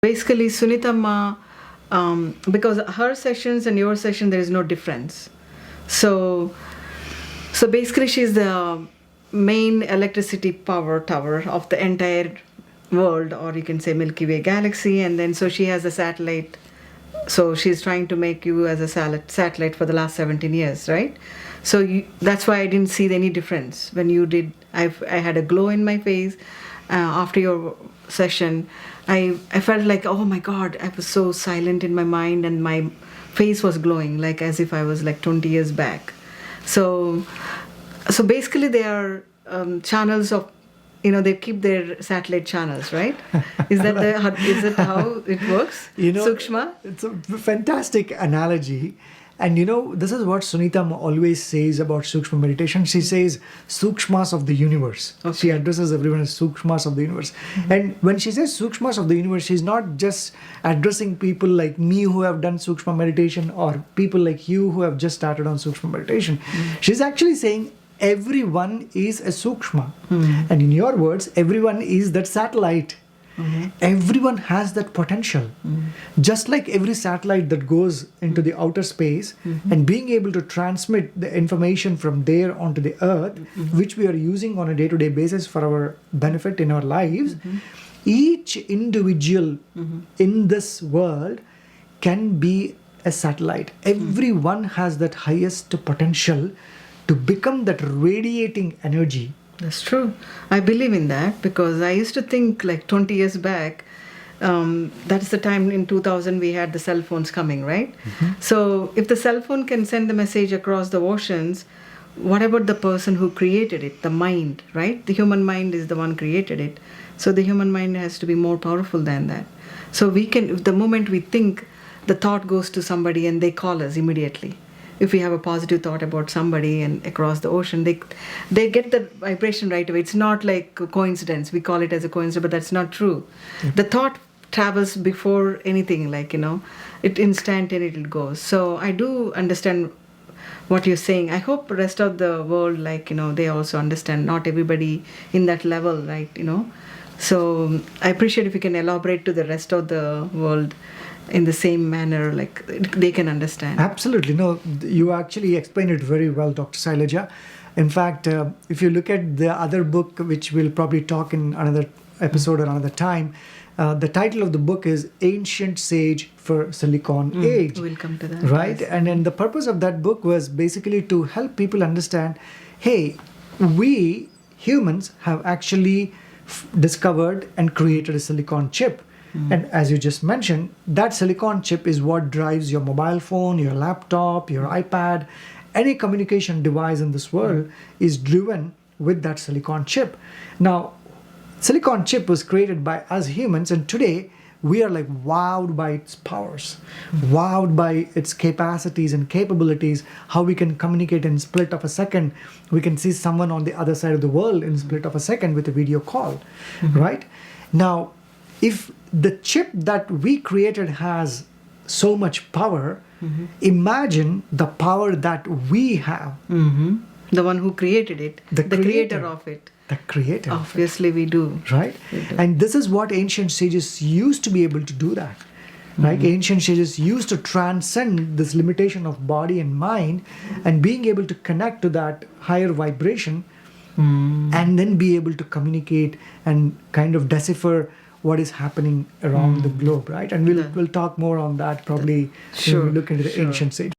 Basically, Sunita Amma, because her sessions and your session, there is no difference. So basically, she's the main electricity power tower of the entire world, or you can say Milky Way galaxy. And then so she has a satellite. So she's trying to make you as a satellite for the last 17 years, right? So that's why I didn't see any difference when you did. I had a glow in my face after your session. I felt like, oh my God, I was so silent in my mind and my face was glowing, like as if I was like 20 years back. So basically they are channels of, they keep their satellite channels, right? Is that is that how it works? Sookshma? It's a fantastic analogy. And this is what Sunita Amma always says about Sookshma meditation. She says Sookshmas of the universe. Okay. She addresses everyone as Sookshmas of the universe. Mm-hmm. And when she says Sookshmas of the universe, she's not just addressing people like me who have done Sookshma meditation or people like you who have just started on Sookshma meditation. Mm-hmm. She's actually saying everyone is a Sookshma. Mm-hmm. And in your words, everyone is that satellite. Mm-hmm. Everyone has that potential. Mm-hmm. Just like every satellite that goes into the outer space, mm-hmm. and being able to transmit the information from there onto the earth, mm-hmm. which we are using on a day-to-day basis for our benefit in our lives, mm-hmm. each individual mm-hmm. in this world can be a satellite. Everyone has that highest potential to become that radiating energy. That's true. I believe in that because I used to think like 20 years back, that's the time in 2000 we had the cell phones coming, right? Mm-hmm. So if the cell phone can send the message across the oceans, what about the person who created it, the mind, right? The human mind is the one created it. So the human mind has to be more powerful than that. So we can, the moment we think, the thought goes to somebody and they call us immediately. If we have a positive thought about somebody and across the ocean, they get the vibration right away. It's not like a coincidence. We call it as a coincidence, but that's not true. Mm-hmm. The thought travels before anything, it instantaneously it goes. So I do understand what you're saying. I hope the rest of the world, they also understand. Not everybody in that level, right? So I appreciate if you can elaborate to the rest of the world in the same manner, like they can understand. Absolutely. No, you actually explained it very well, Dr. Sailaja. In fact, if you look at the other book, which we'll probably talk in another episode or another time, the title of the book is Ancient Sage for Silicon Age. We'll come to that. Right? Yes. And then the purpose of that book was basically to help people understand, hey, we humans have actually discovered and created a silicon chip. And as you just mentioned, that silicon chip is what drives your mobile phone, your laptop, your iPad. Any communication device in this world is driven with that silicon chip. Now, silicon chip was created by us humans, and today we are like wowed by its powers, wowed by its capacities and capabilities, how we can communicate in a split of a second. We can see someone on the other side of the world in a split of a second with a video call, right? Now, if the chip that we created has so much power, imagine the power that we have. The one who created it, the creator of it. The creator. Obviously, we do. Right? We do. And this is what ancient sages used to be able to do that. Right? Ancient sages used to transcend this limitation of body and mind and being able to connect to that higher vibration and then be able to communicate and kind of decipher what is happening around the globe, right? And we'll talk more on that probably when we look into the ancient sage.